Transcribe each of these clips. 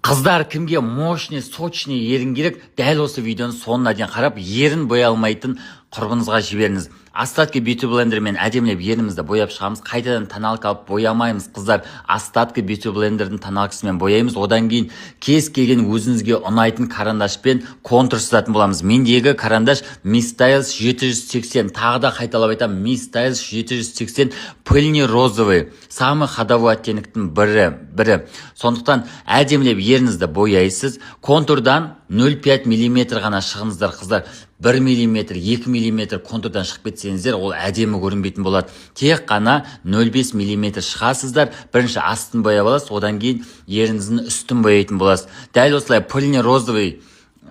Қыздар кімге мощный, сочный ерін керек, дәл осы видеоны соңына дейін қарап, ерін боя алмайтын құрбыңызға жіберіңіз. Остатки бьюти блендермен әдемілеп ернімізді бояп шығамыз. Қайтадан тоналка алып боямаймыз, қыздар. Остатки бьюти блендердің тоналкасымен бояймыз. Одан кейін кез келген өзіңізге ұнайтын карандашпен контур сызатын боламыз. Мендегі карандаш Miss Styles 780. Тағы да қайталап айтамын, Miss Styles 780 пыльный розовый. Самый ходовой оттеніктің бірі. Сондықтан әдемілеп ерніңізді бояйсыз. Контурдан 0,5 мм ғана шығыңыздар, қыздар. 1 мм, 2 мм контурдан шығып кетсеңіздер, ол әдемі көрінбейтін болады. Тек қана 0,5 мм шығасыздар. Бірінші астын бояп аласыз, одан кейін ерніңіздің үстін бояйтын боласыз. Дәл осылай пыльный розовый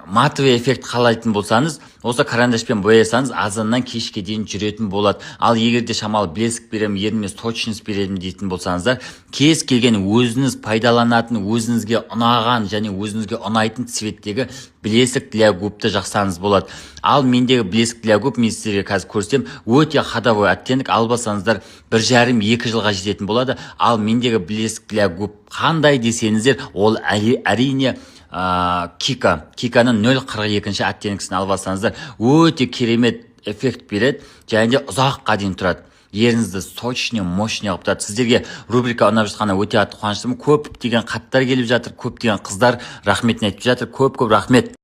матовый эффект қалайтын болсаңыз, осы карандашпен боясаңыз, азаннан кешке дейін жүретін болады. Ал егерде шамалы блеск берем, ерніме сочность берем дейтін болсаңыздар, кез келген өзіңіз пайдаланатын, өзіңізге ұнаған және өзіңізге ұнайтын цветтегі блеск для губты жақсаңыз болады. Ал мендегі блеск для губ мен сіздерге қазір көрсем, өте ходовой оттенік, албасаңыздар 1,5-2 жылға жететін болады. Ал мендегі блеск для губ қандай десеңіздер, ол әрине Киканың 0,42 оттенкісін алып алсаңыздар, өте керемет эффект береді, және де ұзаққа дейін тұрады. Еріңізді сочный, мощный қылып тұрады. Сіздерге рубрика ұнап жатқанына өте қуаныштымын. Көп деген хаттар келіп жатыр, көп деген қыздар рахметін айтып жатыр. Көп рахмет.